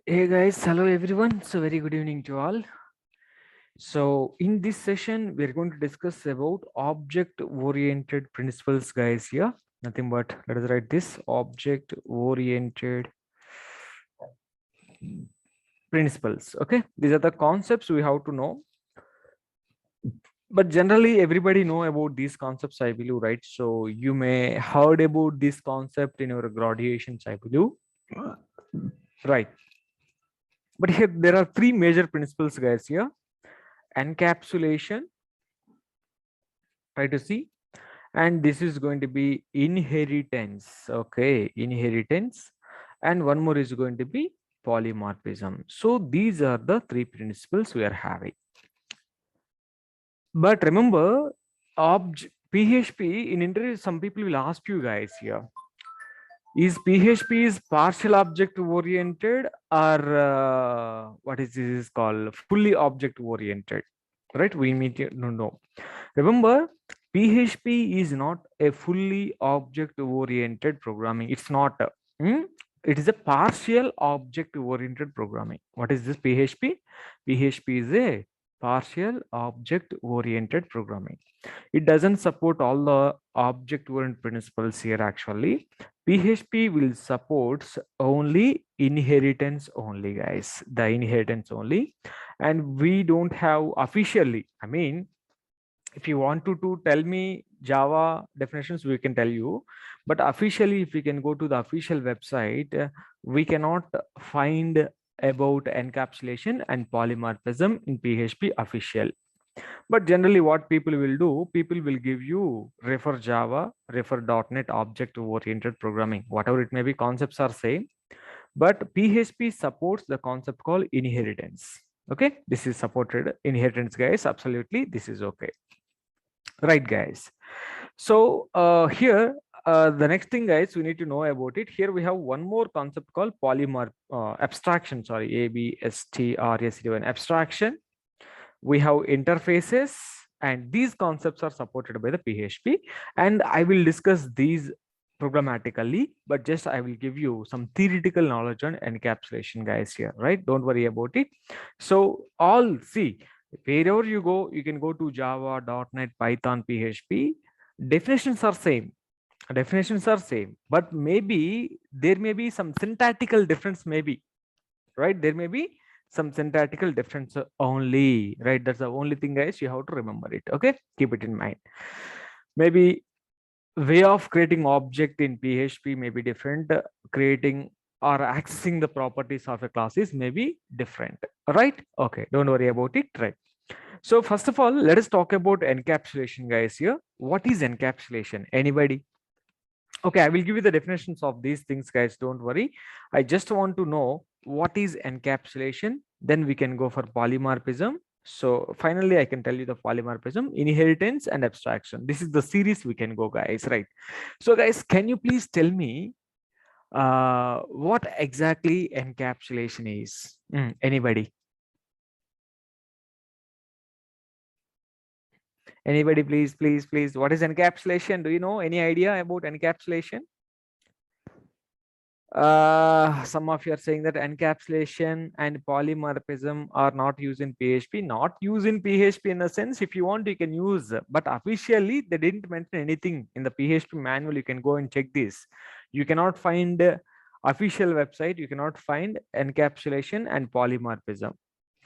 Hey guys, hello everyone. So very good evening to all. So in this session, we're going to discuss about object-oriented principles, guys. Here, nothing but let us write this object-oriented principles. Okay, these are the concepts we have to know. But generally, everybody know about these concepts, I believe, right? So you may heard about this concept in your graduations, I believe, right? But here there are three major principles, guys. Here, encapsulation. Try to see, and this is going to be inheritance. Okay, inheritance, and one more is going to be polymorphism. So these are the three principles we are having. But remember, PHP in interview, some people will ask you guys here, is PHP is partial object oriented or what is this called fully object oriented, right? We need to know. Remember, PHP is not a fully object oriented programming. It's not. Hmm? It is a partial object oriented programming. What is this PHP? PHP is a partial object oriented programming. It doesn't support all the object oriented principles here actually. PHP will supports only inheritance only, guys. The inheritance only. And we don't have officially, I mean, if you want to tell me Java definitions, we can tell you. But officially, if we can go to the official website, we cannot find about encapsulation and polymorphism in PHP official. But generally, what people will do, people will give you refer Java, refer .NET object-oriented programming, whatever it may be, concepts are same. But PHP supports the concept called inheritance. Okay, this is supported inheritance, guys. Absolutely, this is okay. Right, guys. So here, the next thing, guys, we need to know about it. Here we have one more concept called polymer abstraction. Sorry, ABSTRS1 abstraction. We have interfaces, and these concepts are supported by the PHP. And I will discuss these programmatically, but just I will give you some theoretical knowledge on encapsulation, guys. Here, right? Don't worry about it. So all see, wherever you go, you can go to Java, .NET, Python, PHP. Definitions are same. Definitions are same, but maybe there may be some syntactical difference. Maybe, right? There may be some syntactical difference only, right? That's the only thing, guys. You have to remember it. Okay, keep it in mind. Maybe way of creating object in PHP may be different. Creating or accessing the properties of a class is maybe different, right? Okay, don't worry about it, right? So first of all, let us talk about encapsulation, guys. Here, what is encapsulation? Anybody? Okay, I will give you the definitions of these things, guys. Don't worry. I just want to know what is encapsulation. Then we can go for polymorphism. So finally, I can tell you the polymorphism, inheritance, and abstraction. This is the series we can go, guys. Right. So, guys, can you please tell me what exactly encapsulation is? Anybody? Anybody, please, please, please. What is encapsulation? Do you know any idea about encapsulation? Some of you are saying that encapsulation and polymorphism are not used in PHP. Not used in PHP in a sense. If you want, you can use, but officially they didn't mention anything in the PHP manual. You can go and check this. You cannot find official website. You cannot find encapsulation and polymorphism.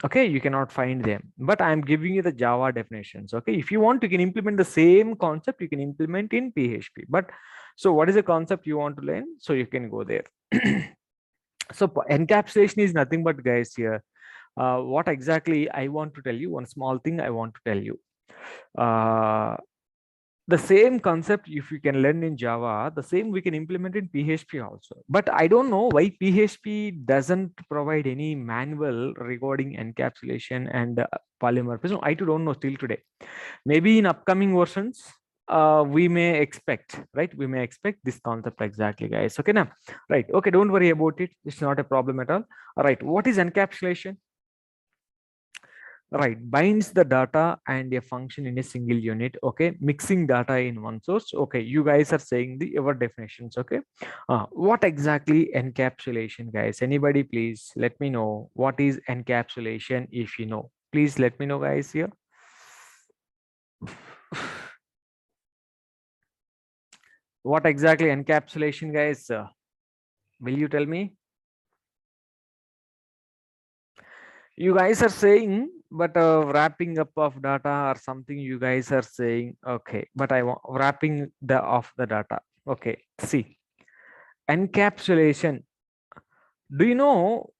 Okay, you cannot find them, but I'm giving you the Java definitions. Okay, if you want, you can implement the same concept. You can implement in PHP. But so what is the concept you want to learn? So you can go there. So encapsulation is nothing but, guys, here what exactly I want to tell you, one small thing I want to tell you. The same concept, if you can learn in Java, the same we can implement in PHP also. But I don't know why PHP doesn't provide any manual regarding encapsulation and polymorphism. I too don't know till today. Maybe in upcoming versions, we may expect, right? We may expect this concept exactly, guys. Okay, now, right? Okay, don't worry about it. It's not a problem at all. All right, what is encapsulation? right, binds the data and a function in a single unit. Okay, mixing data in one source. Okay, you guys are saying the your definitions. Okay, what exactly encapsulation, guys? Anybody please let me know what is encapsulation. If you know, please let me know, guys, here. What exactly encapsulation, guys? Will you tell me? You guys are saying, but wrapping up of data or something you guys are saying. Okay, but I want wrapping the of the data. Okay, see, encapsulation. Do you know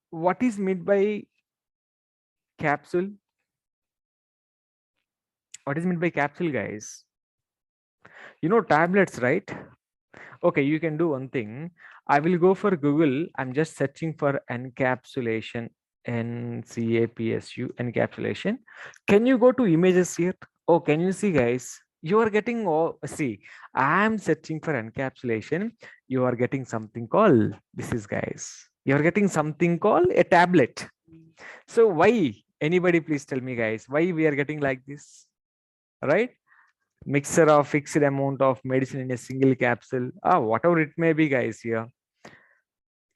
what is meant by capsule? What is meant by capsule, guys? You know tablets, right? Okay, you can do one thing. I will go for Google. I'm just searching for encapsulation. NCAPSU encapsulation. Can you go to images here? Oh, can you see, guys? You are getting, oh, see, I'm searching for encapsulation. You are getting something called, this is, guys, you are getting something called a tablet. So why? Anybody please tell me, guys, why we are getting like this, right? Mixer of fixed amount of medicine in a single capsule, whatever it may be, guys, here.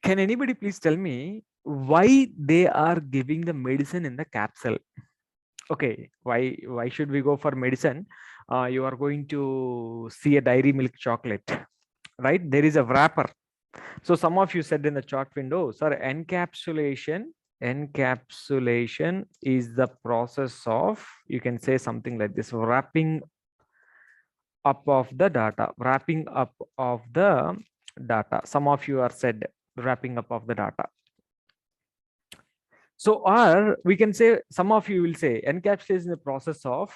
Can anybody please tell me why they are giving the medicine in the capsule? Okay, why should we go for medicine? You are going to see a dairy milk chocolate, right? There is a wrapper. So some of you said in the chat window, sir, encapsulation is the process of, you can say something like this, wrapping up of the data, wrapping up of the data. Some of you are said wrapping up of the data. So, or we can say, some of you will say encapsulation is the process of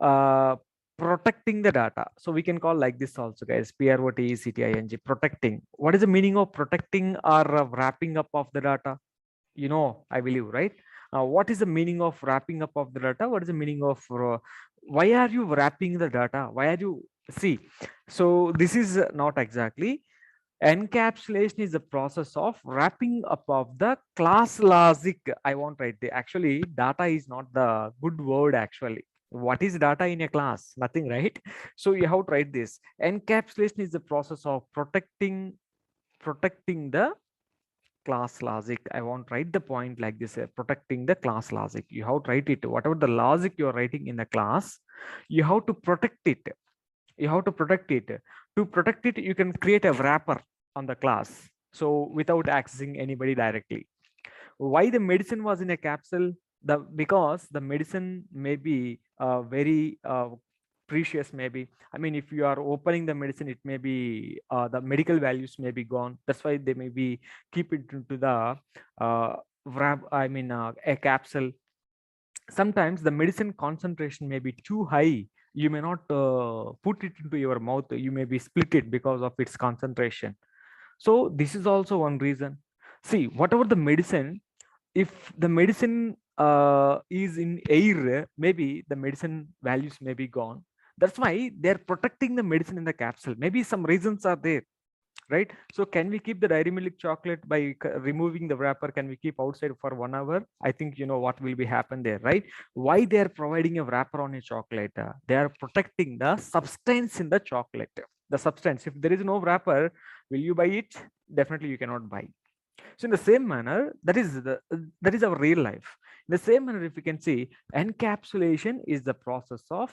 uh, protecting the data. So we can call like this also, guys, PROTECTING, protecting. What is the meaning of protecting or wrapping up of the data? You know, I believe, right? What is the meaning of wrapping up of the data? What is the meaning of why are you wrapping the data? Why are you, see? So this is not exactly. Encapsulation is the process of wrapping up of the class logic. I won't write the, actually data is not the good word. Actually, what is data in a class? Nothing, right? So you have to write this. Encapsulation is the process of protecting the class logic. I won't write the point like this, protecting the class logic. You have to write it, whatever the logic you are writing in the class, you have to protect it. You have to protect it. To protect it, you can create a wrapper on the class, so without accessing anybody directly. Why the medicine was in a capsule? The because the medicine may be very precious, maybe. I mean, if you are opening the medicine, it may be the medical values may be gone. That's why they may be keep it into the wrap, I mean, a capsule. Sometimes the medicine concentration may be too high. You may not put it into your mouth. You may be split it because of its concentration. So this is also one reason. See, whatever the medicine, if the medicine is in air, maybe the medicine values may be gone. That's why they're protecting the medicine in the capsule. Maybe some reasons are there, right? So can we keep the dairy milk chocolate by removing the wrapper? Can we keep outside for 1 hour? I think you know what will be happen there, right? Why they are providing a wrapper on a chocolate? They are protecting the substance in the chocolate. The substance. If there is no wrapper, will you buy it? Definitely you cannot buy. So in the same manner, that is our real life. In the same manner, if you can see, encapsulation is the process of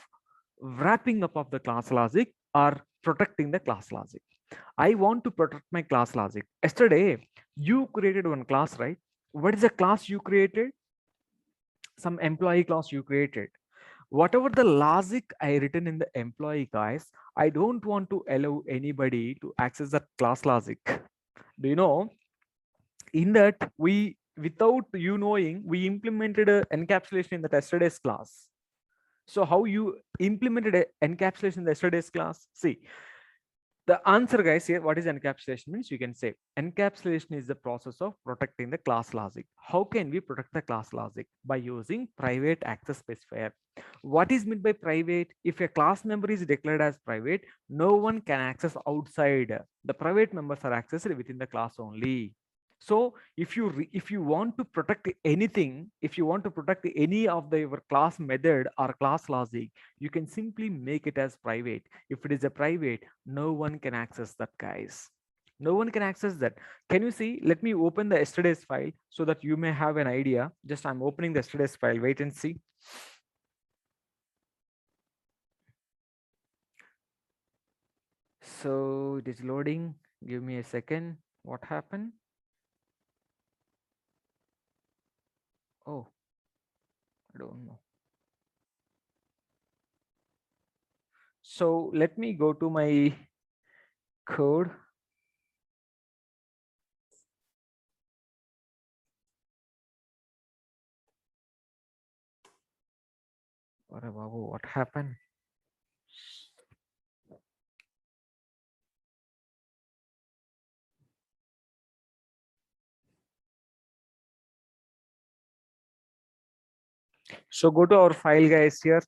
wrapping up of the class logic or protecting the class logic. I want to protect my class logic. Yesterday, you created one class, right? What is the class you created? Some employee class you created. Whatever the logic I written in the employee, guys, I don't want to allow anybody to access that class logic. Do you know? In that, we, without you knowing, we implemented a encapsulation in the yesterday's class. So how you implemented a encapsulation in the yesterday's class? See, the answer, guys, here, what is encapsulation means? You can say encapsulation is the process of protecting the class logic. How can we protect the class logic? By using private access specifier. What is meant by private? If a class member is declared as private, no one can access outside. The private members are accessed within the class only. So if you want to protect anything, if you want to protect any of the your class method or class logic, you can simply make it as private. If it is a private, no one can access that, guys. No one can access that. Can you see? Let me open the yesterday's file so that you may have an idea. Just I'm opening the yesterday's file. Wait and see. So it is loading. Give me a second. What happened? Oh, I don't know. So let me go to my code. What happened? So go to our file, guys, here,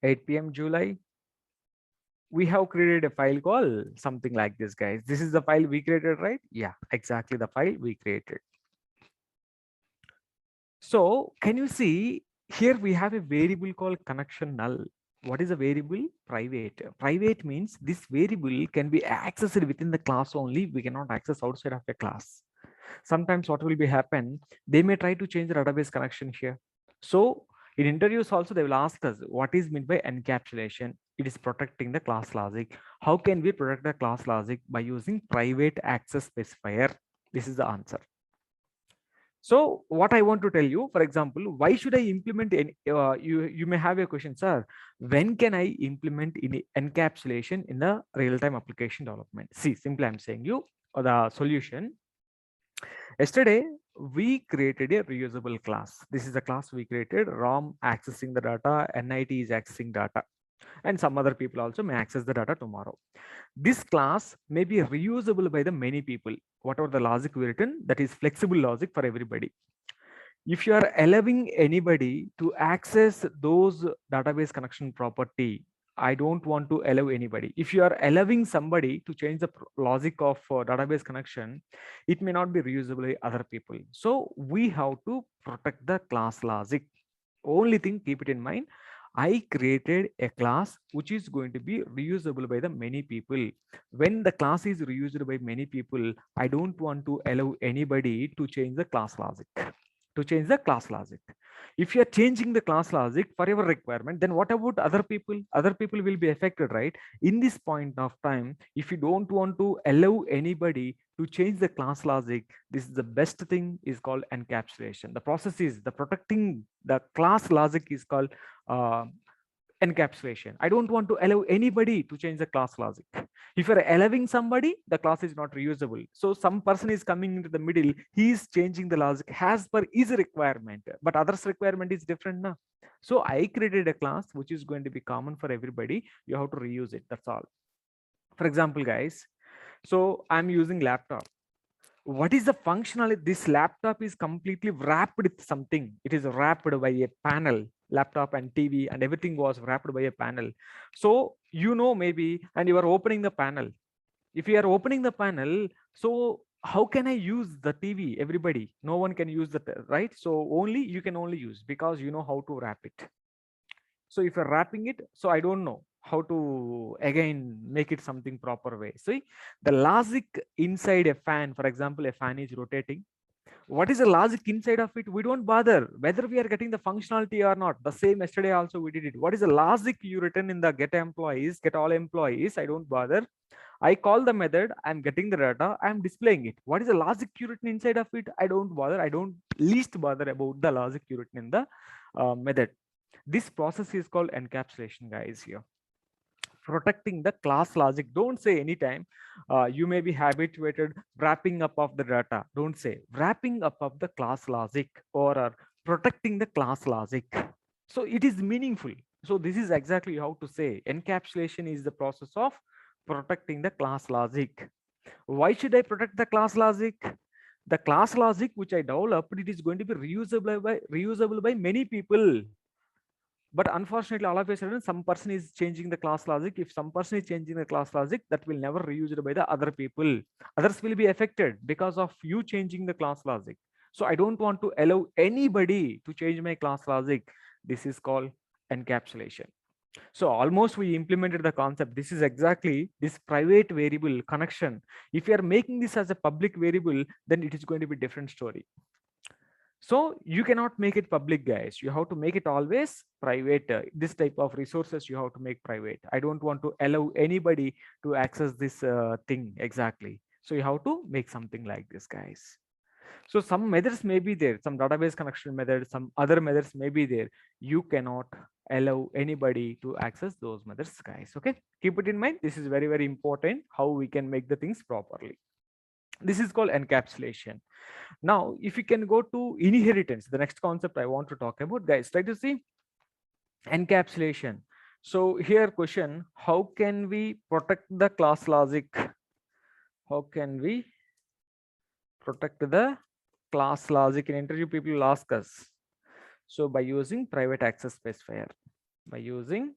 8 p.m. July. We have created a file called something like this, guys. This is the file we created, right? Yeah, exactly the file we created. So can you see here we have a variable called connection null. What is a variable? Private. Private means this variable can be accessed within the class only. We cannot access outside of a class. Sometimes what will be happen, they may try to change the database connection here. So in interviews also they will ask us what is meant by encapsulation. It is protecting the class logic. How can we protect the class logic? By using private access specifier. This is the answer. So what I want to tell you, for example, why should I implement any, you may have a question, sir, when can I implement in encapsulation in the real-time application development? See, simply I'm saying you the solution. Yesterday, we created a reusable class. This is the class we created. ROM accessing the data, NIT is accessing data, and some other people also may access the data tomorrow. This class may be reusable by the many people. Whatever the logic we written, that is flexible logic for everybody. If you are allowing anybody to access those database connection property, I don't want to allow anybody. If you are allowing somebody to change the logic of database connection, it may not be reusable by other people. So we have to protect the class logic. Only thing, keep it in mind, I created a class which is going to be reusable by the many people. When the class is reused by many people, I don't want to allow anybody to change the class logic. If you are changing the class logic for your requirement, then what about other people? Other people will be affected, right? In this point of time, if you don't want to allow anybody to change the class logic, this is the best thing is called encapsulation. The process is the protecting the class logic is called uh, encapsulation. I don't want to allow anybody to change the class logic. If you're allowing somebody, the class is not reusable. So some person is coming into the middle, he is changing the logic as per his requirement, but others requirement is different now. So I created a class which is going to be common for everybody. You have to reuse it, that's all. For example, guys, so I'm using laptop. What is the functionality? This laptop is completely wrapped with something. It is wrapped by a panel. Laptop and TV and everything was wrapped by a panel. So maybe, and you are opening the panel. If you are opening the panel, so how can I use the TV? Everybody, no one can use that, right? So only you can only use because you know how to wrap it. So if you're wrapping it, so I don't know how to again make it something proper way. See, the logic inside a fan, for example, a fan is rotating. What is the logic inside of it? We don't bother whether we are getting the functionality or not. The same yesterday also we did it. What is the logic you written in the get employees, get all employees? I don't bother. I call the method, I'm getting the data, I'm displaying it. What is the logic you written inside of it? I don't bother. I don't least bother about the logic you written in the method. This process is called encapsulation, guys, here. Protecting the class logic. Don't say anytime. You may be habituated wrapping up of the data. Don't say wrapping up of the class logic or protecting the class logic. So it is meaningful. So this is exactly how to say encapsulation is the process of protecting the class logic. Why should I protect the class logic? The class logic which I developed, it is going to be reusable by many people. But unfortunately, all of a sudden, some person is changing the class logic. If some person is changing the class logic, that will never reused by the other people. Others will be affected because of you changing the class logic. So I don't want to allow anybody to change my class logic. This is called encapsulation. So almost we implemented the concept. This is exactly this private variable connection. If you are making this as a public variable, then it is going to be different story. So you cannot make it public, guys. You have to make it always private. This type of resources you have to make private. I don't want to allow anybody to access this thing exactly. So you have to make something like this, guys. So some methods may be there, some database connection methods, some other methods may be there. You cannot allow anybody to access those methods, guys. Okay, keep it in mind. This is very, very important how we can make the things properly. This is called encapsulation. Now, if you can go to inheritance, the next concept I want to talk about, guys, try to see encapsulation. So here question, how can we protect the class logic? How can we protect the class logic? In interview, people will ask us. So by using private access specifier, by using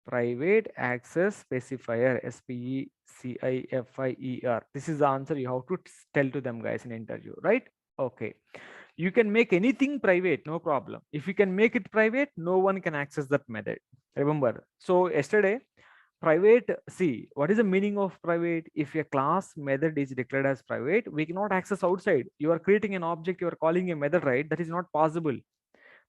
private access specifier, SPECIFIER. This is the answer you have to tell to them, guys, in interview, right? Okay. You can make anything private, no problem. If you can make it private, no one can access that method. Remember. So yesterday, private, see, what is the meaning of private? If a class method is declared as private, we cannot access outside. You are creating an object, you are calling a method, right? That is not possible.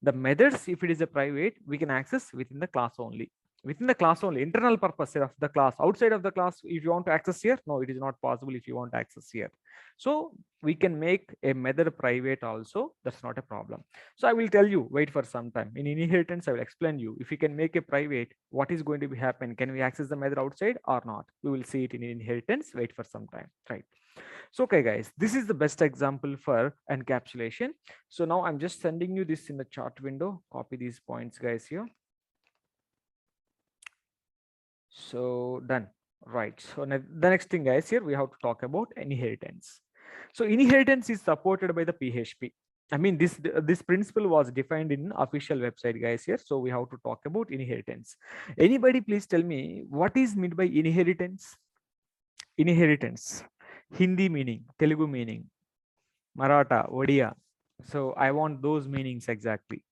The methods, if it is a private, we can access within the class only. Within the class only, internal purpose of the class. Outside of the class, if you want to access here, no, it is not possible if you want to access here. So we can make a method private also. That's not a problem. So I will tell you, wait for some time. In inheritance, I will explain you. If you can make a private, what is going to be happen? Can we access the method outside or not? We will see it in inheritance. Wait for some time, right? So, okay, guys, this is the best example for encapsulation. So now I'm just sending you this in the chart window. Copy these points, guys, here. So done. Right. So the next thing, guys, here we have to talk about inheritance. So inheritance is supported by the PHP. I mean, this principle was defined in official website, guys, here. So we have to talk about inheritance. Anybody please tell me what is meant by inheritance? Inheritance. Hindi meaning, Telugu meaning, Maratha, Odia. So I want those meanings exactly.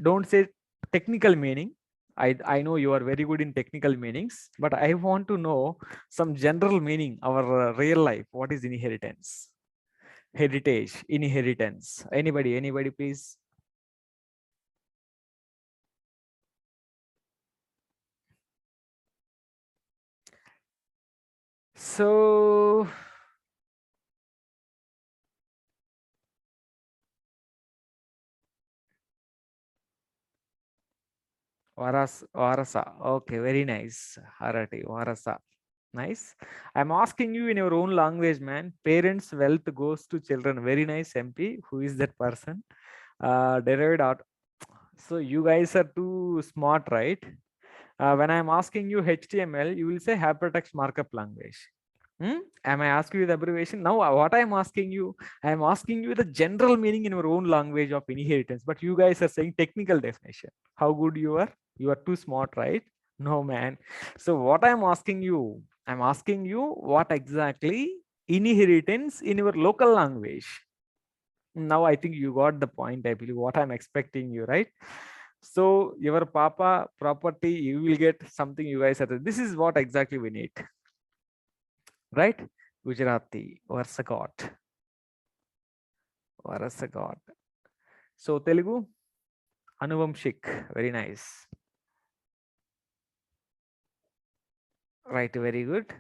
Don't say technical meaning. I know you are very good in technical meanings, but I want to know some general meaning, our real life. What is inheritance? Heritage, inheritance. Anybody, please. So Varasa. Okay, very nice. Harati, Varasa. Nice. I'm asking you in your own language, man. Parents' wealth goes to children. Very nice, MP. Who is that person? Derived out. So you guys are too smart, right? When I'm asking you HTML, you will say hypertext markup language. Am I asking you the abbreviation? Now, what I'm asking you, I'm asking you the general meaning in your own language of inheritance, but you guys are saying technical definition. How good you are? You are too smart, right? No, man. So what I'm asking you what exactly inheritance in your local language. Now I think you got the point. I believe what I'm expecting you, right? So your papa property, you will get something you guys are. This is what exactly we need, right? Gujarati, Varsagot. So Telugu, Anuvamshik, very nice. Right, very good.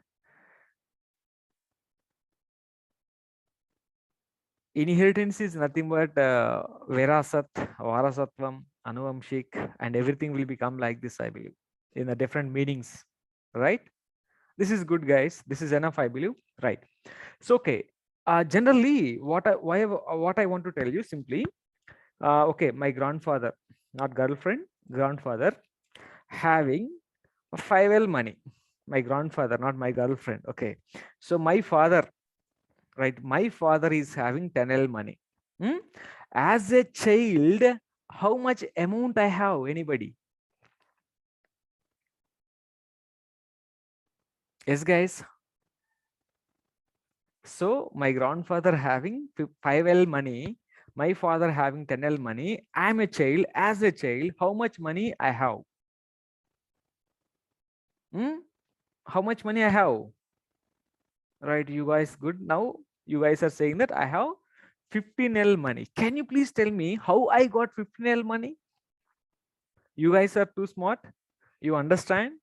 Inheritance is nothing but Verasat, Varasatvam, Anuvamshik, and everything will become like this, I believe, in the different meanings, right? This is good, guys. This is enough, I believe, right? So, okay. Generally, what I want to tell you simply, okay, my grandfather, not girlfriend, grandfather, having 5L money. My grandfather, not my girlfriend. Okay. So my father, right? My father is having 10L money. As a child, How much amount I have? Anybody? Yes, guys. So my grandfather having 5L money, my father having 10L money. I'm a child. As a child, how much money I have? Hmm? How much money I have? Right, you guys good. Now you guys are saying that I have 15L money. Can you please tell me how I got 15L money? You guys are too smart. You understand?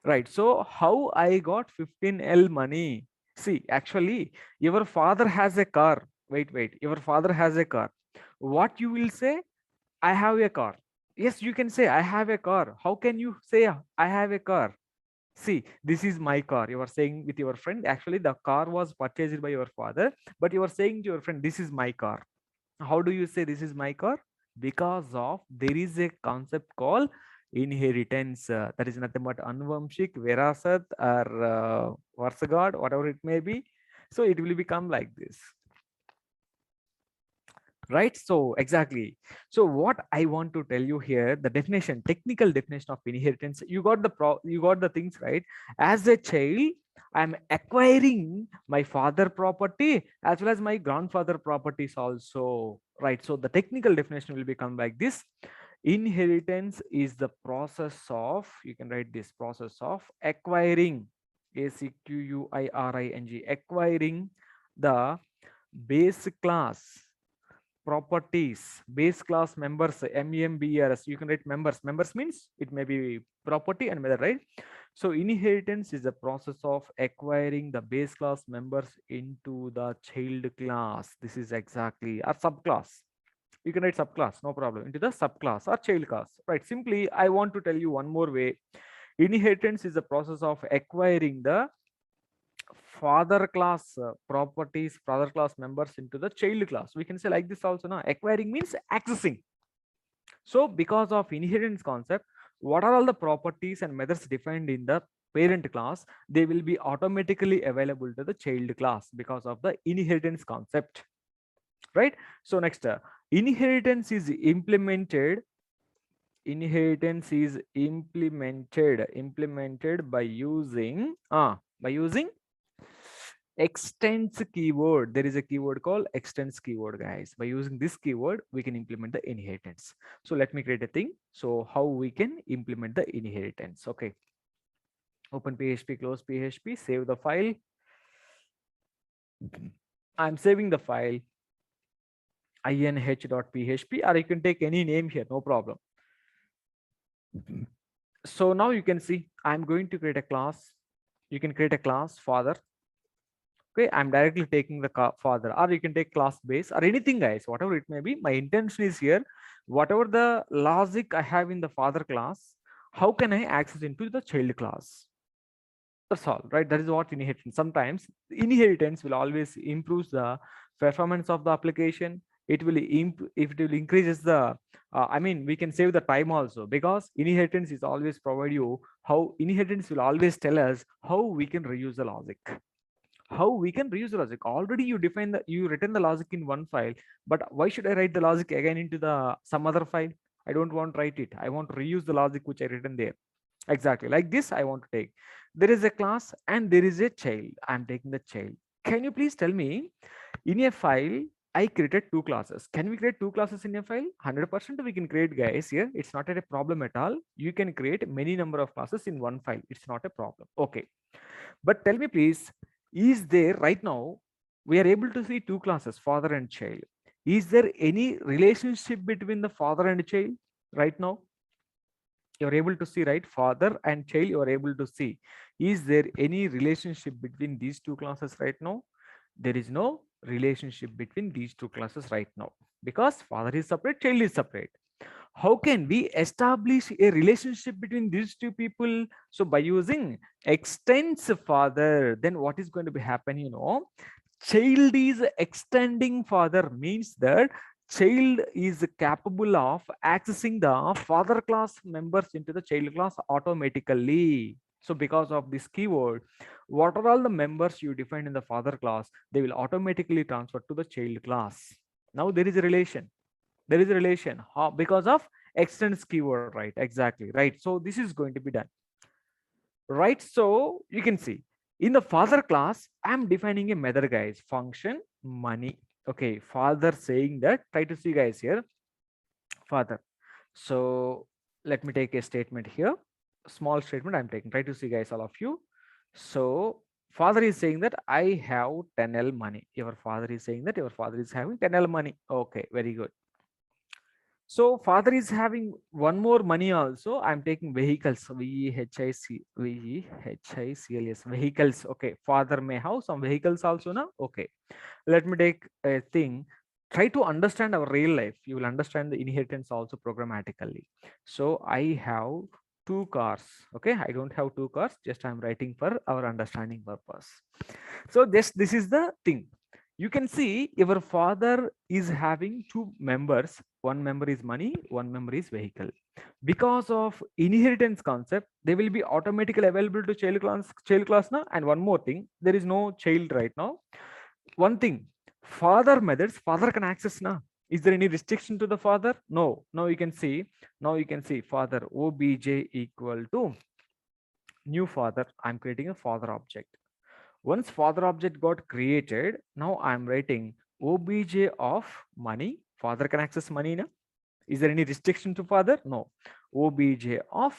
Right. So how I got 15L money? See, actually, your father has a car. Wait. Your father has a car. What you will say? I have a car. Yes, you can say I have a car. How can you say I have a car? See, this is my car. You are saying with your friend. Actually, the car was purchased by your father, but you are saying to your friend, this is my car. How do you say this is my car? Because of there is a concept called inheritance. That is nothing but anvamshik, verasat, or varsagad, whatever it may be. So it will become like this, right? So exactly. So what I want to tell you here, the definition, technical definition of inheritance, you got you got the things right. As a child, I'm acquiring my father property as well as my grandfather properties also, right? So the technical definition will become like this. Inheritance is the process of, you can write this, process of acquiring, ACQUIRING, acquiring the base class properties, base class members, members. You can write members means it may be property and method, right? So inheritance is the process of acquiring the base class members into the child class. This is exactly our subclass. You can write subclass, no problem, into the subclass or child class, right? Simply I want to tell you one more way. Inheritance is the process of acquiring the father class properties, father class members into the child class. We can say like this also. Now acquiring means accessing. So because of inheritance concept, what are all the properties and methods defined in the parent class, they will be automatically available to the child class because of the inheritance concept, right? So next, inheritance is implemented. Inheritance is implemented by using extends keyword. There is a keyword called extends keyword, guys. By using this keyword we can implement the inheritance. So let me create a thing. So how we can implement the inheritance? Okay, open PHP, close PHP, save the file. I'm saving the file inh.php, or you can take any name here, no problem. So now you can see I'm going to create a class. You can create a class father. Okay, I'm directly taking the father, or you can take class base or anything, guys, whatever it may be. My intention is here, whatever the logic I have in the father class, how can I access into the child class? That's all, right? That is what inheritance. Sometimes inheritance will always improve the performance of the application. It will if it will increases the I mean, we can save the time also, because inheritance is always provide you how inheritance will always tell us how we can reuse the logic. How we can reuse the logic. Already you define the, you written the logic in one file, but why should I write the logic again into the some other file? I don't want to write it. I want to reuse the logic which I written there. Exactly like this I want to take. There is a class and there is a child. I'm taking the child. Can you please tell me, in a file I created two classes. Can we create two classes in a file? 100% we can create, guys. Here it's not a problem at all. You can create many number of classes in one file. It's not a problem. Okay, but tell me please, is there right now, we are able to see two classes, father and child. Is there any relationship between the father and child right now? You're able to see, right? Father and child, you are able to see. Is there any relationship between these two classes right now? There is no relationship between these two classes right now, because father is separate, child is separate. How can we establish a relationship between these two people? So by using extends father, then what is going to be happen, you know, child is extending father, means that child is capable of accessing the father class members into the child class automatically. So because of this keyword, what are all the members you define in the father class, they will automatically transfer to the child class. Now there is a relation. There is a relation. How? Because of extends keyword, right? Exactly, right? So this is going to be done, right? So you can see in the father class, I'm defining a method, guys, function money. Okay, father saying that, try to see guys here, father. So let me take a statement here, small statement I'm taking, try to see guys, all of you. So father is saying that I have 10L money. Your father is saying that your father is having 10L money. Okay, very good. So father is having one more money also. I'm taking vehicles. Vehicls. Vehicles. Okay. Father may have some vehicles also now. Okay. Let me take a thing. Try to understand our real life. You will understand the inheritance also programmatically. So I have two cars. Okay. I don't have two cars. Just I'm writing for our understanding purpose. So this is the thing. You can see your father is having two members. One member is money, one member is vehicle. Because of inheritance concept, they will be automatically available to child class now. And one more thing, there is no child right now. One thing, father methods, father can access now. Is there any restriction to the father? No. Now you can see, father obj equal to new father. I'm creating a father object. Once father object got created, now I'm writing obj of money. Father can access money now. Is there any restriction to father? No. Obj of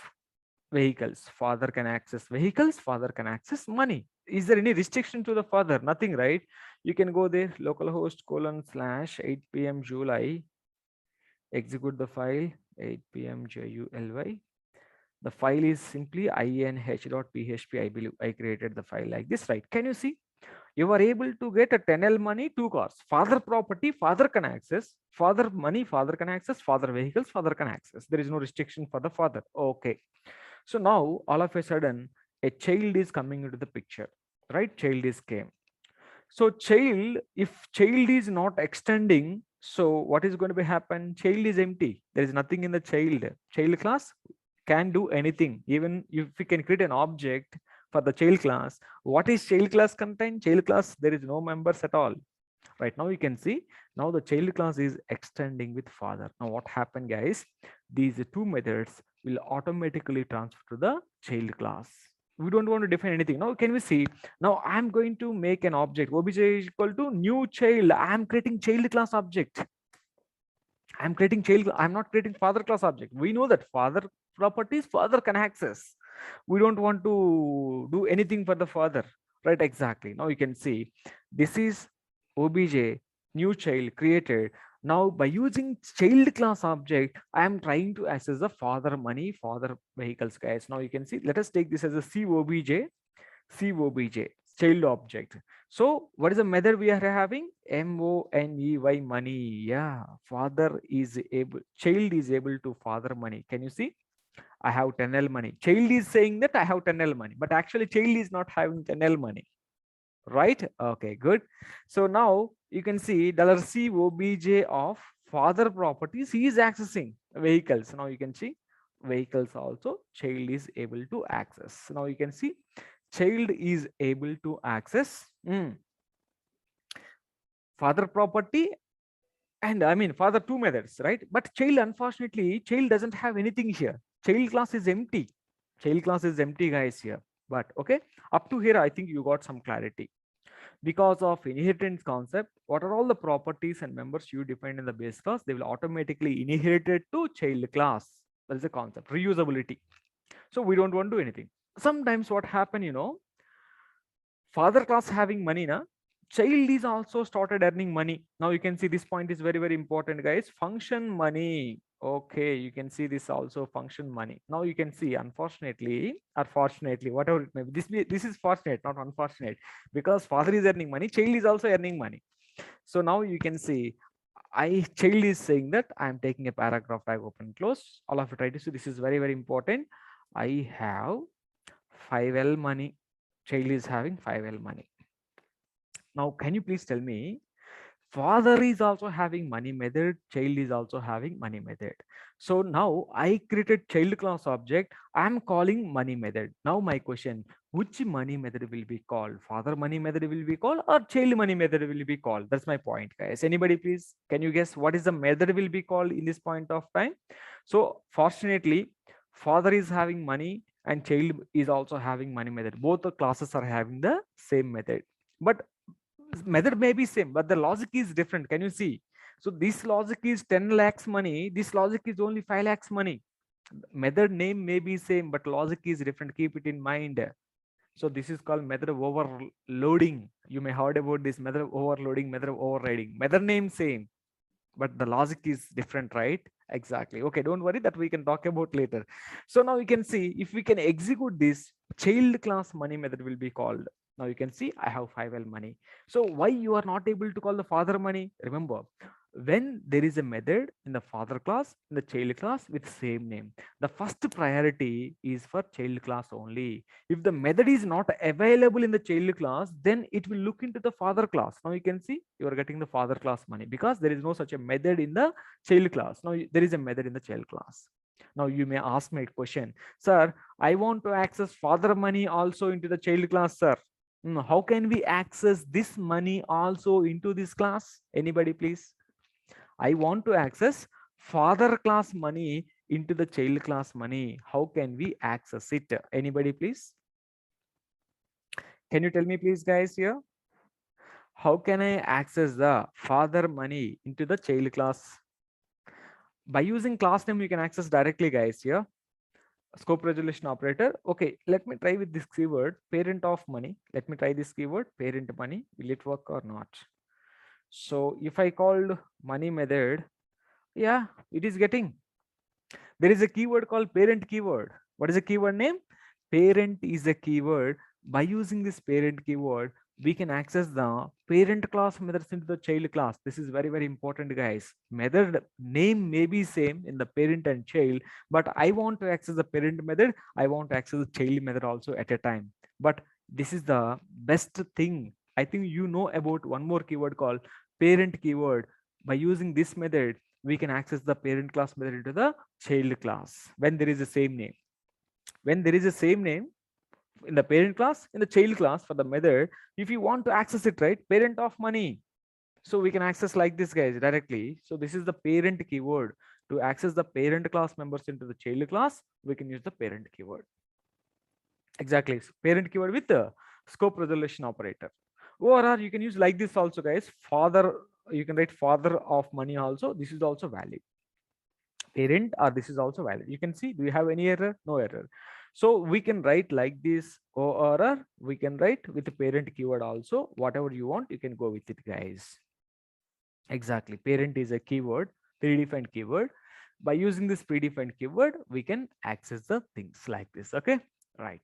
vehicles. Father can access vehicles. Father can access money. Is there any restriction to the father? Nothing, right? You can go there, localhost /8 p.m. July. Execute the file 8 p.m. JULY. The file is simply inh.php. I believe I created the file like this, right? Can you see? You are able to get a 10L money, two cars. Father property, father can access. Father money, father can access. Father vehicles, father can access. There is no restriction for the father. Okay. So now all of a sudden a child is coming into the picture, right? Child is came. So child, if child is not extending, so what is going to be happen? Child is empty. There is nothing in the child. Child class can do anything. Even if we can create an object for the child class, what is child class contain? Child class, there is no members at all. Right now you can see, now the child class is extending with father. Now what happened, guys? These two methods will automatically transfer to the child class. We don't want to define anything. Now can we see, now I'm going to make an object obj is equal to new child. I'm creating child class object. I'm creating child, I'm not creating father class object. We know that father properties father can access. We don't want to do anything for the father, right? Exactly. Now you can see this is obj new child created. Now by using child class object, I am trying to access the father money, father vehicles, guys. Now you can see, let us take this as a COBJ, child object. So what is the method we are having? MONEY, money. Yeah, father is able, child is able to father money. Can you see? I have 10L money. Child is saying that I have 10L money, but actually child is not having 10L money, right? Okay, good. So now you can see $COBJ of father properties, he is accessing vehicles. Now you can see vehicles also child is able to access. Now you can see child is able to access father property, and I mean father two methods, right? But child, unfortunately, child doesn't have anything here. Child class is empty. Child class is empty, guys, here. But okay, up to here I think you got some clarity. Because of inheritance concept, what are all the properties and members you define in the base class, they will automatically inherited to child class. That is the concept, reusability. So we don't want to do anything. Sometimes what happen, father class having money na, child is also started earning money. Now you can see this point is very, very important, guys. Function money. Okay, you can see this also function money. Now you can see, unfortunately or fortunately, whatever it may be, this is fortunate, not unfortunate, because father is earning money, child is also earning money. So now you can see, child is saying that I'm taking a paragraph tag open close. All of you try to see, this is very, very important. I have 5L money. Child is having 5L money. Now, can you please tell me, father is also having money method, child is also having money method. So now I created child class object, I'm calling money method. Now my question, which money method will be called? Father money method will be called or child money method will be called? That's my point, guys. Anybody, please, can you guess what is the method will be called in this point of time? So fortunately, father is having money and child is also having money method. Both the classes are having the same method, but method may be same, but the logic is different. Can you see? So this logic is 10 lakhs money. This logic is only 5 lakhs money. Method name may be same, but logic is different. Keep it in mind. So this is called method of overloading. You may heard about this method of overloading, method of overriding. Method name same, but the logic is different, right? Exactly. Okay, don't worry, that we can talk about later. So now you can see if we can execute this, child class money method will be called. Now you can see I have 5L money. So why you are not able to call the father money? Remember, when there is a method in the father class, in the child class with same name, the first priority is for child class only. If the method is not available in the child class, then it will look into the father class. Now you can see you are getting the father class money because there is no such a method in the child class. Now there is a method in the child class. Now you may ask me a question, sir, I want to access father money also into the child class, sir. How can we access this money also into this class? Anybody, please? I want to access father class money into the child class money. How can we access it? Anybody, please? Can you tell me, please, guys, here? How can I access the father money into the child class? By using class name, you can access directly, guys, here. Scope resolution operator. Okay, let me try with this keyword, parent of money. Let me try this keyword, parent money. Will it work or not? So if I called money method, yeah, it is getting. There is a keyword called parent keyword. What is the keyword name? Parent is a keyword. By using this parent keyword, we can access the parent class methods into the child class. This is very, very important, guys. Method name may be same in the parent and child, but I want to access the parent method. I want to access the child method also at a time. But this is the best thing. I think you know about one more keyword called parent keyword. By using this method, we can access the parent class method into the child class when there is the same name. When there is the same name in the parent class, in the child class for the method, if you want to access it, right, parent of money, so we can access like this, guys, directly. So this is the parent keyword. To access the parent class members into the child class, we can use the parent keyword. Exactly. So parent keyword with the scope resolution operator. Or you can use like this also, guys. Father, you can write father of money also. This is also valid. Parent, or this is also valid. You can see, do you have any error? No error. So we can write like this, or we can write with the parent keyword also. Whatever you want, you can go with it, guys. Exactly. Parent is a keyword, predefined keyword. By using this predefined keyword, we can access the things like this. Okay, right.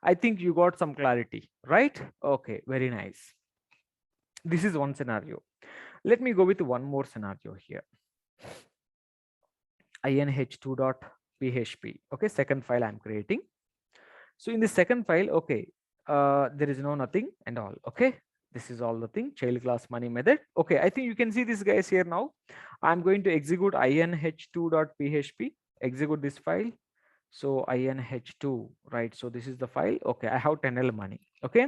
I think you got some clarity, right? Okay, very nice. This is one scenario. Let me go with one more scenario here. inh2.php. Okay, second file I'm creating. So in the second file, okay, there is no nothing and all. Okay, this is all the thing, child class money method. Okay, I think you can see this, guys, here now. I'm going to execute inh2.php, execute this file. So inh2, right? So this is the file. Okay, I have 10L money. Okay,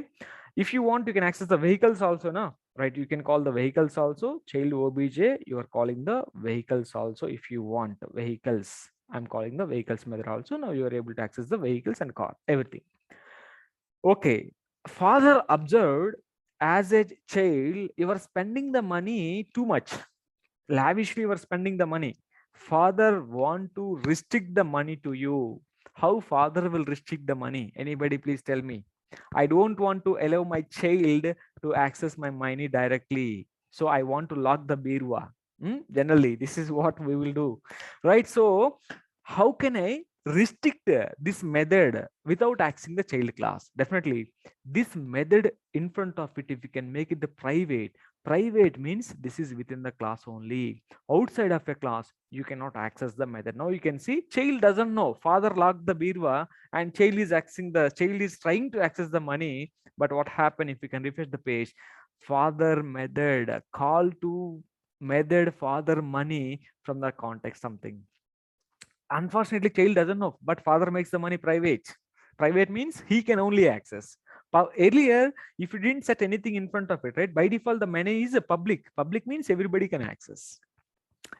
if you want, you can access the vehicles also now, right? You can call the vehicles also, child obj, you are calling the vehicles also. If you want vehicles, I'm calling the vehicles method also. Now you are able to access the vehicles and car, everything. Okay, father observed, as a child you are spending the money too much, lavishly you are spending the money. Father want to restrict the money to you. How father will restrict the money? Anybody, please tell me. I don't want to allow my child to access my money directly, so I want to lock the birwa. Generally this is what we will do, right? So how can I restrict this method without accessing the child class? Definitely this method in front of it, if we can make it the private means this is within the class only. Outside of a class you cannot access the method. Now you can see child doesn't know, father locked the birwa and child is accessing, the child is trying to access the money. But what happened, if you can refresh the page, father method call to method father money from the context something. Unfortunately child doesn't know, but father makes the money private. Private means he can only access. Earlier, if you didn't set anything in front of it, right, by default the money is a public. Public means everybody can access.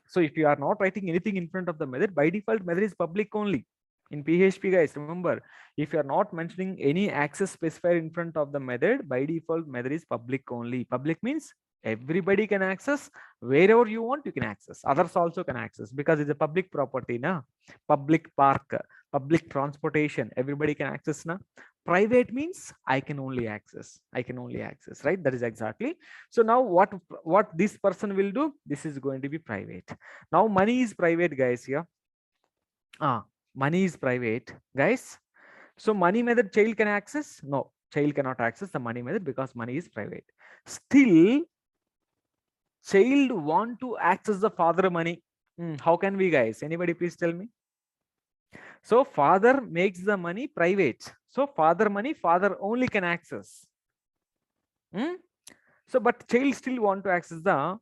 So if you are not writing anything in front of the method, by default method is public only. In PHP, guys, remember, if you are not mentioning any access specifier in front of the method, by default method is public only. Public means everybody can access. Wherever you want, you can access. Others also can access because it's a public property, na? Public park, public transportation, everybody can access, na? Private means I can only access. I can only access, right? That is exactly. So now what this person will do? This is going to be private. Now money is private, guys. Here, money is private, guys. So money method child can access? No, child cannot access the money method because money is private. Still, child want to access the father money. How can we, guys? Anybody please tell me? So father makes the money private. So father money, father only can access. So but child still want to access the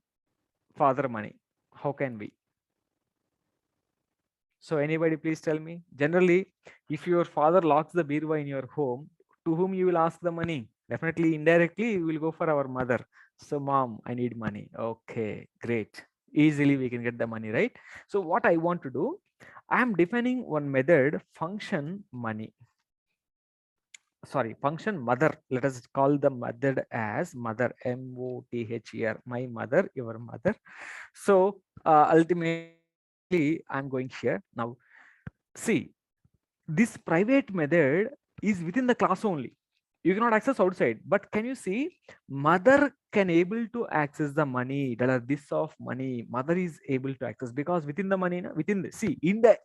father money. How can we? So anybody please tell me. Generally, if your father locks the birva in your home, to whom you will ask the money? Definitely indirectly you will go for our mother. So mom, I need money. Okay, great. Easily we can get the money, right? So what I want to do, I am defining one method, function money. Sorry, function mother. Let us call the method as mother, M-O-T-H-E-R, my mother, your mother. So ultimately I'm going here. Now see, this private method is within the class only. You cannot access outside. But can you see, mother can able to access the money, this of money, mother is able to access because within the money, within the, see,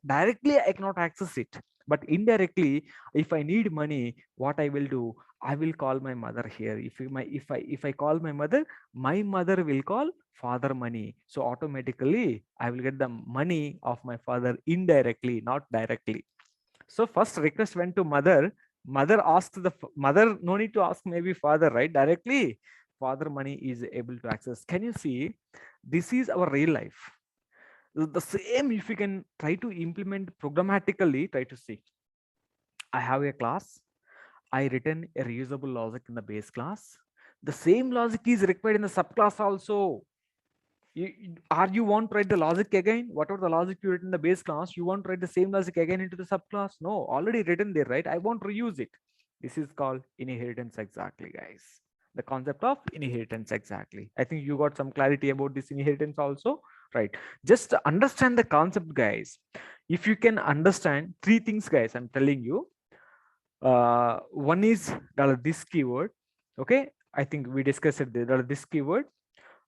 directly I cannot access it, but indirectly if I need money, what I will do, I will call my mother here. If I call my mother will call father money. So automatically I will get the money of my father indirectly, not directly. So first request went to mother. Mother asked the mother, no need to ask maybe father, right? Directly father money is able to access. Can you see? This is our real life. The same, if you can try to implement programmatically, try to see. I have a class. I written a reusable logic in the base class. The same logic is required in the subclass also. You want to write the logic again? Whatever the logic you written in the base class, you want to write the same logic again into the subclass? No, already written there, right? I want to reuse it. This is called inheritance exactly, guys. The concept of inheritance exactly. I think you got some clarity about this inheritance also, right? Just understand the concept, guys. If you can understand three things, guys, I'm telling you. One is this keyword. Okay, I think we discussed it there. This keyword.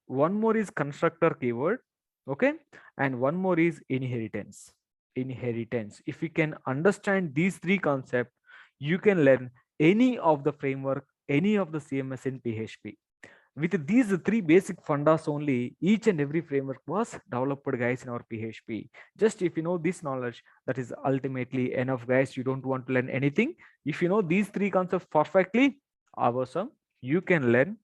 One more is constructor keyword. Okay, and one more is inheritance. If you can understand these three concepts, you can learn any of the framework, any of the CMS in PHP. With these three basic fundas only, each and every framework was developed, guys, in our PHP. Just if you know this knowledge, that is ultimately enough, guys. You don't want to learn anything. If you know these three concepts perfectly, awesome. You can learn,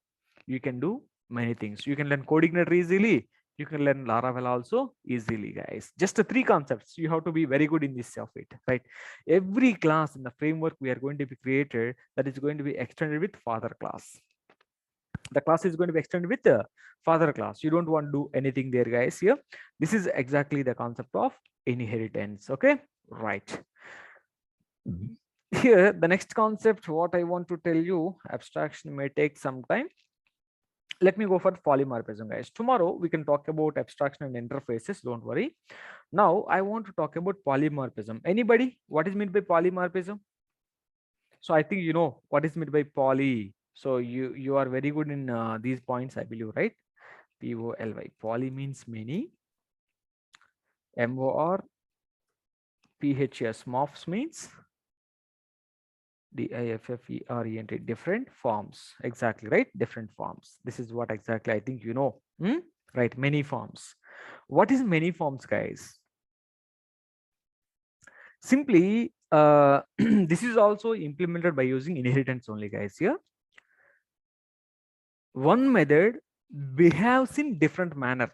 you can do many things. You can learn CodeIgniter easily. You can learn Laravel also easily, guys. Just the three concepts. You have to be very good in this of it, right? Every class in the framework we are going to be created, that is going to be extended with father class. The class is going to be extended with the father class. You don't want to do anything there, guys. Here, this is exactly the concept of inheritance. Okay, right. Here, the next concept, what I want to tell you, abstraction may take some time. Let me go for polymorphism, guys. Tomorrow we can talk about abstraction and interfaces. Don't worry. Now I want to talk about polymorphism. Anybody, what is meant by polymorphism? So I think you know what is meant by poly. So you are very good in these points, I believe, right? P-O-L-Y. Poly means many. M-O-R P-H-S. Morphs means D-I-F-F-E-R-E-N-T. Different forms. Exactly, right? Different forms. This is what exactly I think you know. Right? Many forms. What is many forms, guys? Simply, this is also implemented by using inheritance only, guys. Here, one method behaves in different manner.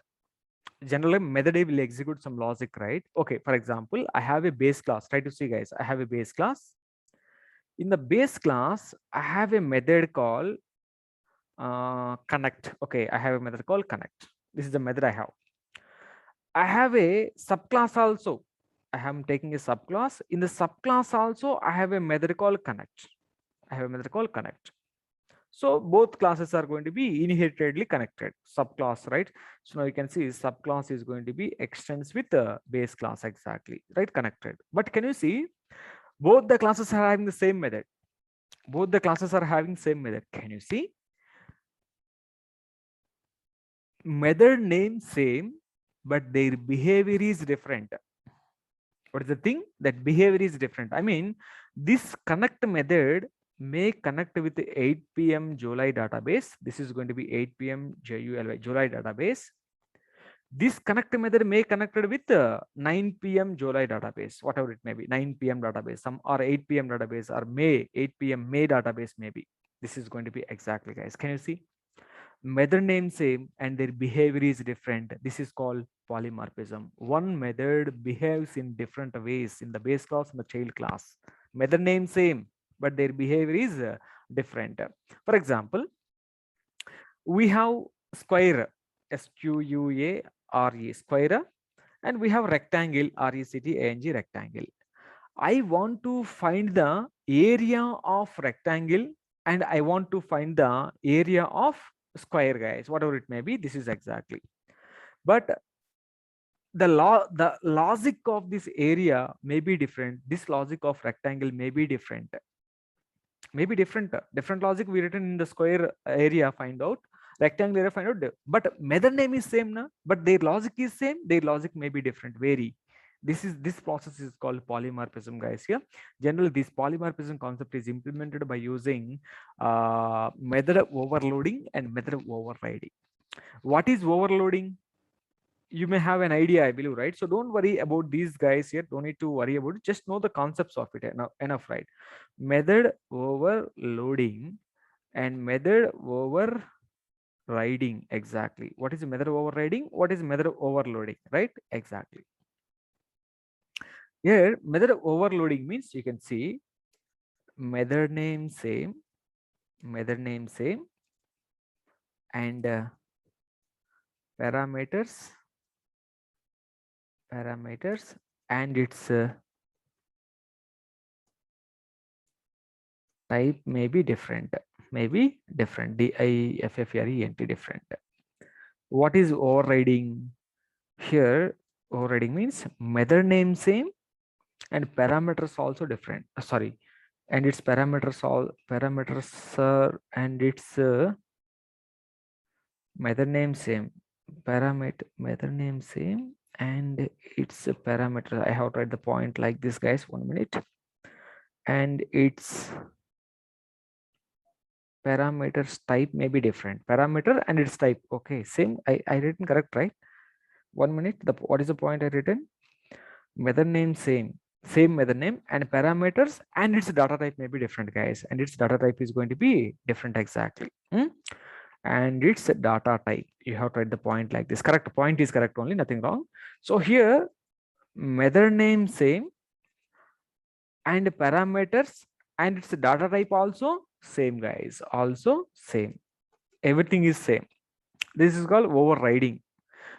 Generally, method A will execute some logic, right? Okay, for example, I have a base class. Try to see, guys. I have a base class. In the base class, I have a method called connect. Okay, I have a method called connect. This is the method I have. I have a subclass also. I am taking a subclass. In the subclass also, I have a method called connect. I have a method called connect. So both classes are going to be inheritedly connected, subclass, right? So now you can see subclass is going to be extends with the base class exactly, right? Connected. But can you see both the classes are having the same method? Both the classes are having same method. Can you see? Method name same, but their behavior is different. What is the thing? That behavior is different. I mean, this connect method may connect with the 8 p.m. July database. This is going to be 8 p.m. July database. This connect method may connected with 9 p.m. July database, whatever it may be, 9 p.m. database, some or 8 p.m. database, or May 8 p.m. May database maybe. This is going to be exactly, guys. Can you see? Method name same and their behavior is different. This is called polymorphism. One method behaves in different ways in the base class and the child class. Method name same, but their behavior is different. For example, we have square, SQUARE, square, and we have rectangle, RECTANG, rectangle. I want to find the area of rectangle and I want to find the area of square, guys, whatever it may be. This is exactly. But the logic of this area may be different. This logic of rectangle may be different. Maybe different logic we written in the square area find out, rectangle area find out, but method name is same na, but their logic is same, their logic may be different, vary. This process is called polymorphism, guys. Here generally this polymorphism concept is implemented by using method overloading and method overriding. What is overloading? You may have an idea, I believe, right? So don't worry about these guys here, don't need to worry about it, just know the concepts of it enough, right? Method overloading and method overriding. Exactly. What is method overriding? What is method overloading? Right? Exactly. Here method overloading means you can see method name same, method name same, and parameters and its type may be different, different. Different. What is overriding? Here overriding means method name same and parameters also different, sorry, and its parameters and its method name same, method name same and its parameter. I have to write the point like this, guys, 1 minute. And its parameters type may be different, parameter and its type. Okay, same. I written correct, right? 1 minute. What is the point I written? Method name same method name, and parameters and its data type may be different, guys, and its data type is going to be different. Exactly. And its data type, you have to write the point like this. Correct point is correct only, nothing wrong. So here method name same and parameters and its data type also same, guys, also same. Everything is same. This is called overriding.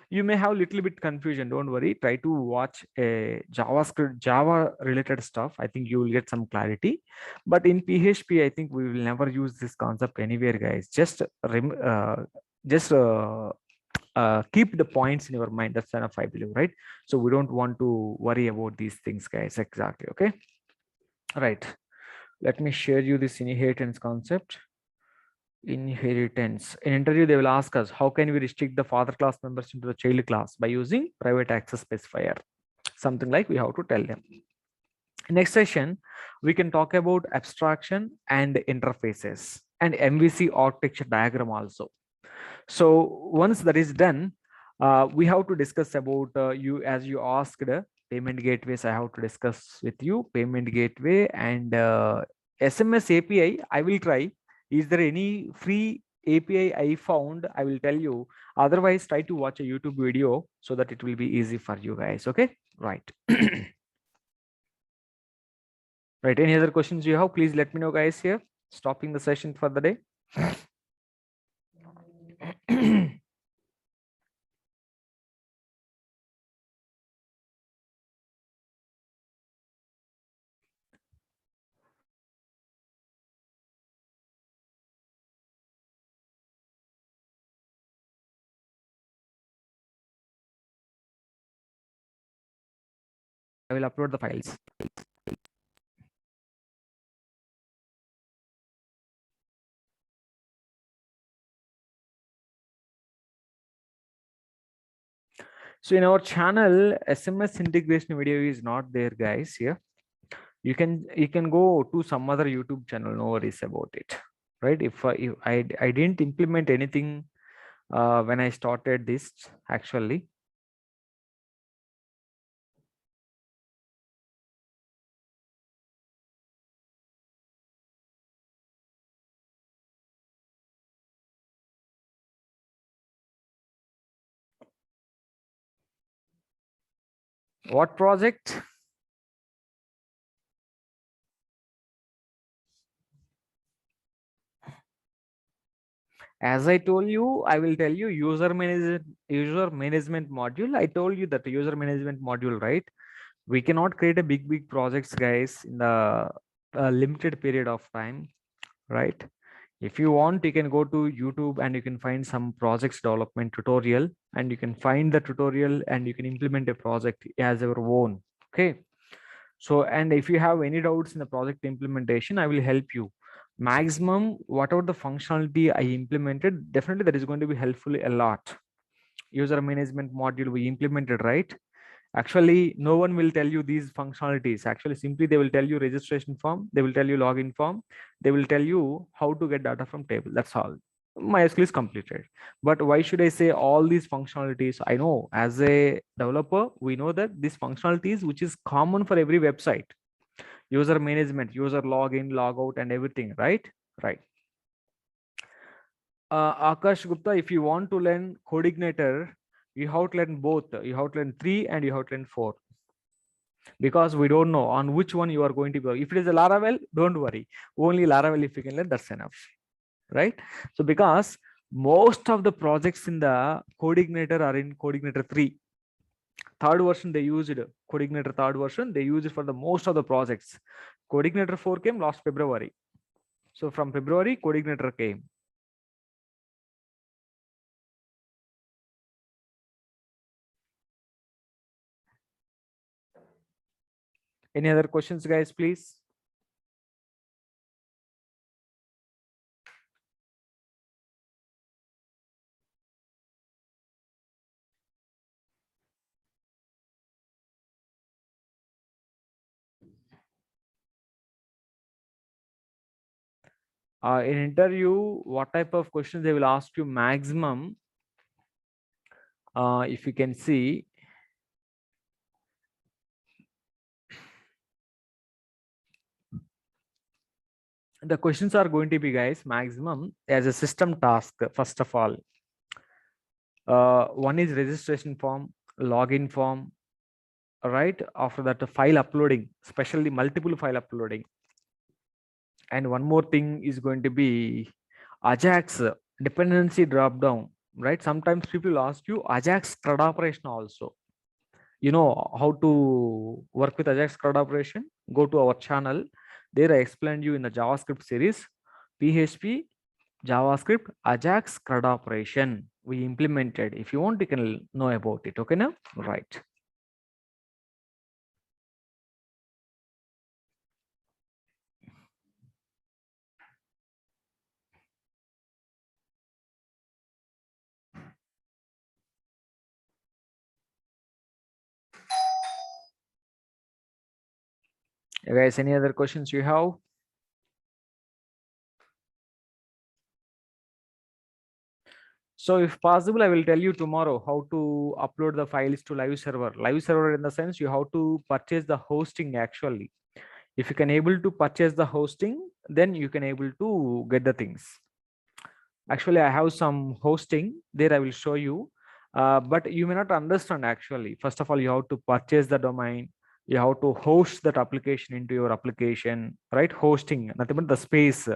You may have a little bit confusion, don't worry, try to watch a Java related stuff. I think you will get some clarity. But in PHP, I think we will never use this concept anywhere, guys. Just keep the points in your mind. That's enough, I believe, right? So we don't want to worry about these things, guys. Exactly. Okay. Right. Let me share you this inheritance concept. Inheritance. In interview, they will ask us, how can we restrict the father class members into the child class? By using private access specifier. Something like we have to tell them. Next session, we can talk about abstraction and interfaces and MVC architecture diagram also. So once that is done, we have to discuss about you, as you asked, payment gateways. I have to discuss with you payment gateway and SMS API. I will try. Is there any free API I found? I will tell you. Otherwise, try to watch a YouTube video so that it will be easy for you guys. Okay, right. Right, any other questions you have, please let me know, guys. Here, stopping the session for the day. I will upload the files. So in our channel, SMS integration video is not there, guys. Here, you can go to some other YouTube channel. No worries about it. Right? If I didn't implement anything when I started this, actually. What project? As I told you, I will tell you user management module. I told you that user management module, right? We cannot create a big projects, guys, in the limited period of time, right? If you want, you can go to YouTube and you can find some projects development tutorial, and you can find the tutorial and you can implement a project as your own. Okay. So, and if you have any doubts in the project implementation, I will help you. Maximum, whatever the functionality I implemented, definitely that is going to be helpful a lot. User management module we implemented, right? Actually, no one will tell you these functionalities. Actually, simply they will tell you registration form, they will tell you login form, they will tell you how to get data from table. That's all. MySQL is completed. But why should I say all these functionalities? I know as a developer, we know that these functionalities, which is common for every website, user management, user login, logout, and everything, right? Right. Akash Gupta, if you want to learn Coordinator, you have to learn both. You have to learn 3 and you have to learn 4, because we don't know on which one you are going to go. If it is a Laravel, don't worry. Only Laravel, if you can learn, that's enough, right? So because most of the projects in the Coordinator are in Coordinator 3. Third version they used Coordinator third version. They use it for the most of the projects. Coordinator 4 came last February. So from February, Coordinator came. Any other questions, guys, please? In interview, what type of questions they will ask you maximum? If you can see, the questions are going to be, guys, maximum as a system task. First of all, one is registration form, login form, right? After that, the file uploading, especially multiple file uploading. And one more thing is going to be Ajax dependency drop down, right? Sometimes people ask you Ajax CRUD operation also. You know how to work with Ajax CRUD operation? Go to our channel. There I explained you in the JavaScript series, PHP, JavaScript, Ajax CRUD operation we implemented. If you want, you can know about it. Okay, now, right? Guys, any other questions you have? So if possible, I will tell you tomorrow how to upload the files to live server. Live server in the sense you have to purchase the hosting actually. If you can able to purchase the hosting, then you can able to get the things. Actually, I have some hosting there. I will show you. But you may not understand actually. First of all, you have to purchase the domain. You have to host that application into your application, right? Hosting, nothing but the space.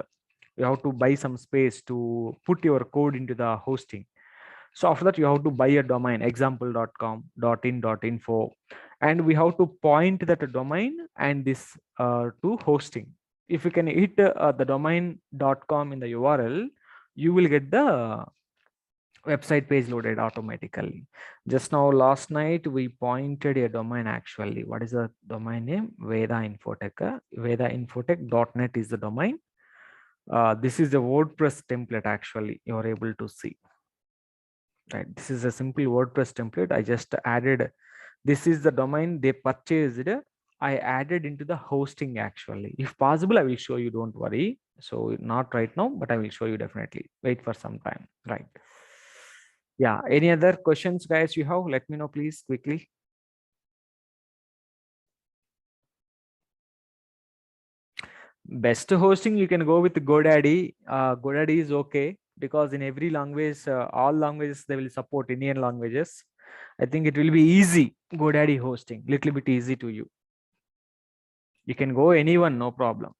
You have to buy some space to put your code into the hosting. So after that, you have to buy a domain, example.com, .in, .info, and we have to point that domain and this to hosting. If you can hit the domain.com in the URL, you will get the website page loaded automatically. Just now, last night, we pointed a domain actually. What is the domain name? Veda Infotech. VedaInfotech.net is the domain. This is the WordPress template actually. You are able to see. Right. This is a simple WordPress template. I just added. This is the domain they purchased. I added into the hosting actually. If possible, I will show you. Don't worry. So not right now, but I will show you definitely. Wait for some time. Right. Yeah. Any other questions, guys, you have? Let me know, please, quickly. Best hosting, you can go with GoDaddy. GoDaddy is okay because in every language, all languages, they will support Indian languages. I think it will be easy. GoDaddy hosting, little bit easy to you. You can go anyone, no problem.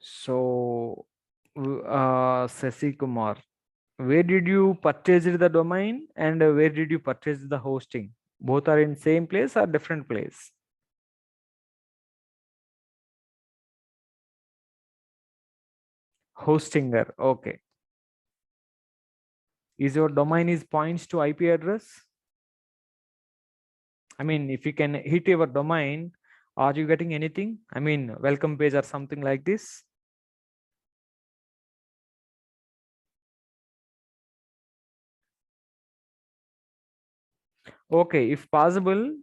So, Sasi Kumar, where did you purchase the domain and where did you purchase the hosting? Both are in same place or different place? Hostinger, okay. Is your domain is points to IP address? I mean, if you can hit your domain, are you getting anything? I mean, welcome page or something like this? Okay, if possible,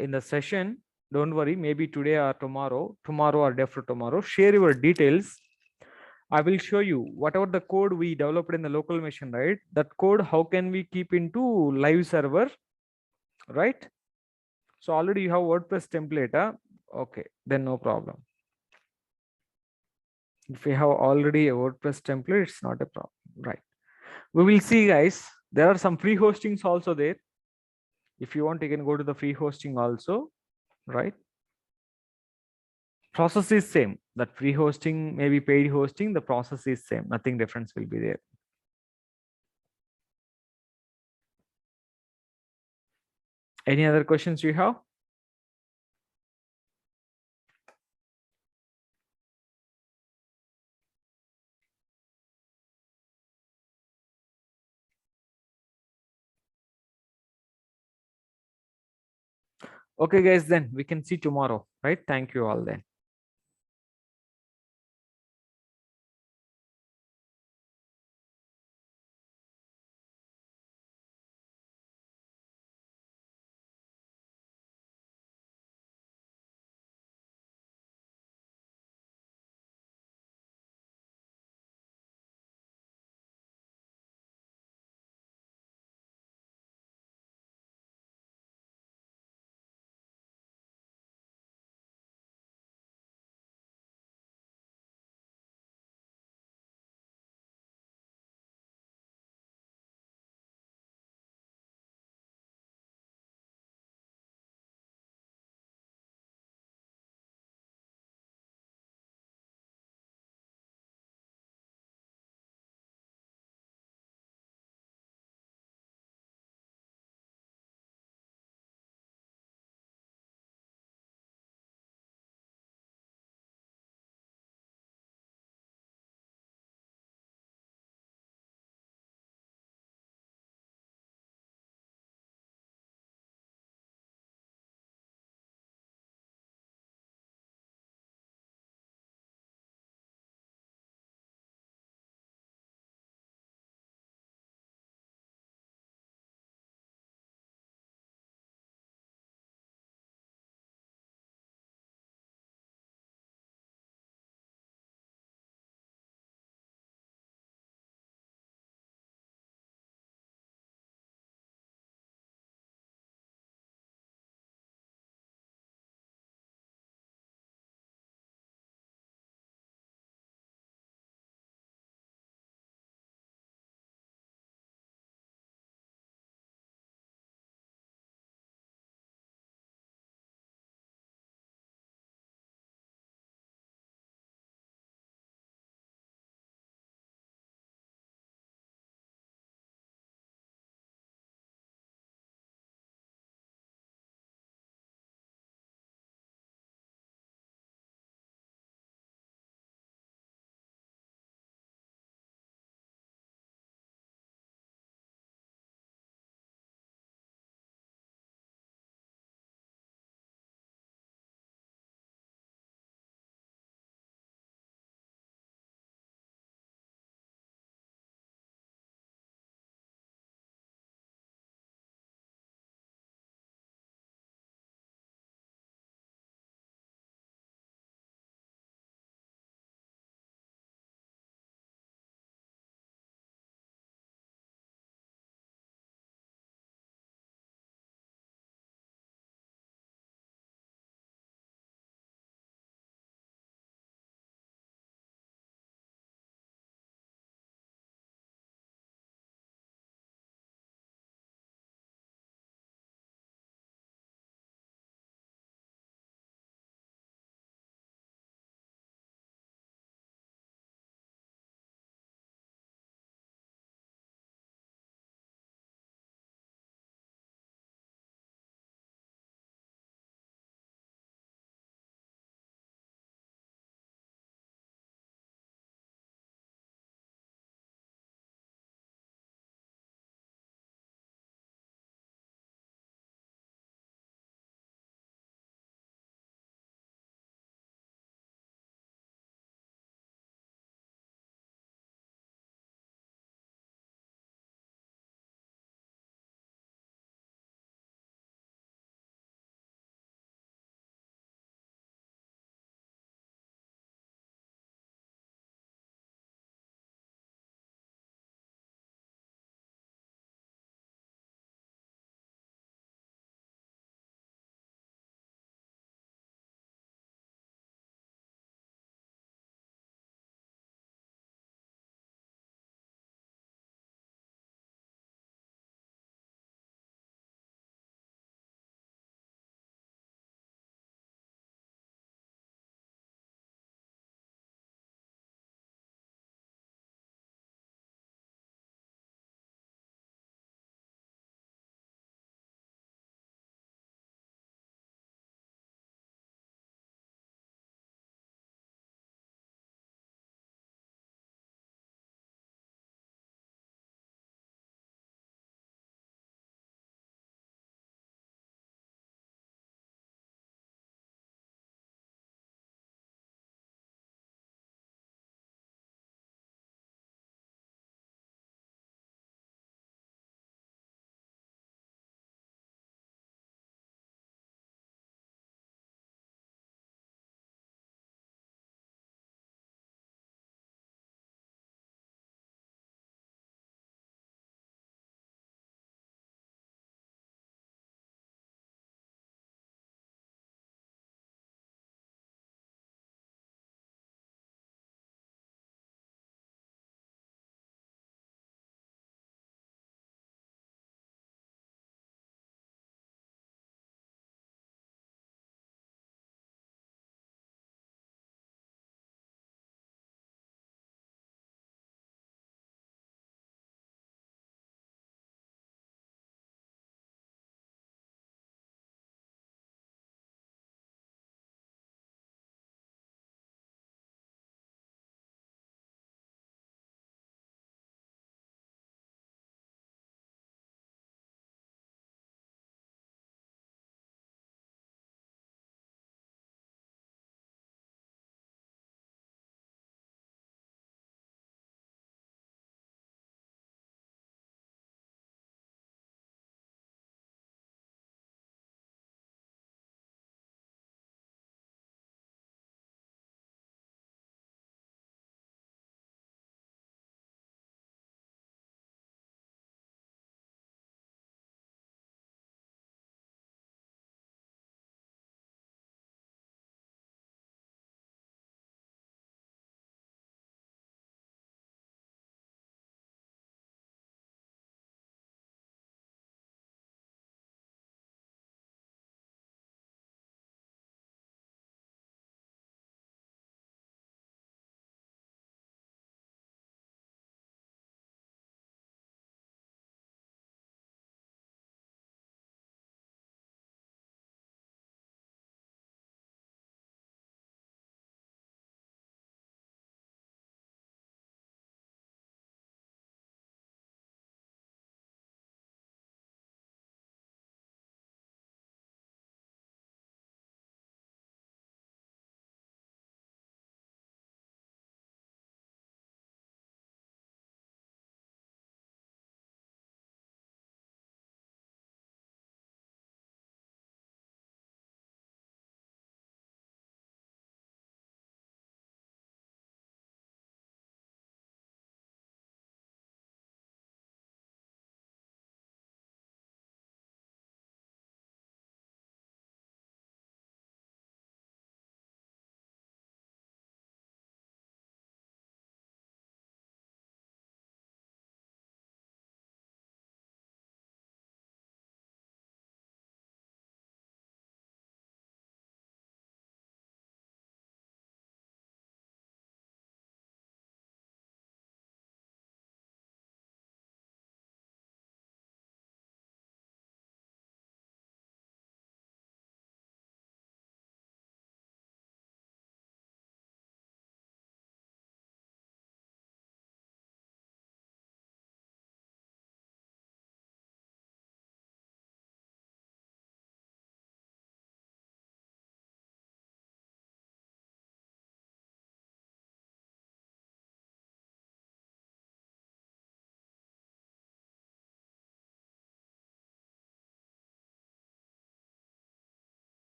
in the session, don't worry, maybe today or tomorrow or day after tomorrow, share your details. I will show you whatever the code we developed in the local machine, right? That code, how can we keep into live server, right? So already you have WordPress template, huh? Okay, then no problem. If you have already a WordPress template, it's not a problem, right? We will see, guys. There are some free hostings also there. If you want, you can go to the free hosting also, right? Process is same. That free hosting, maybe paid hosting, the process is same. Nothing difference will be there. Any other questions you have? Okay, guys, then we can see tomorrow, right? Thank you all then.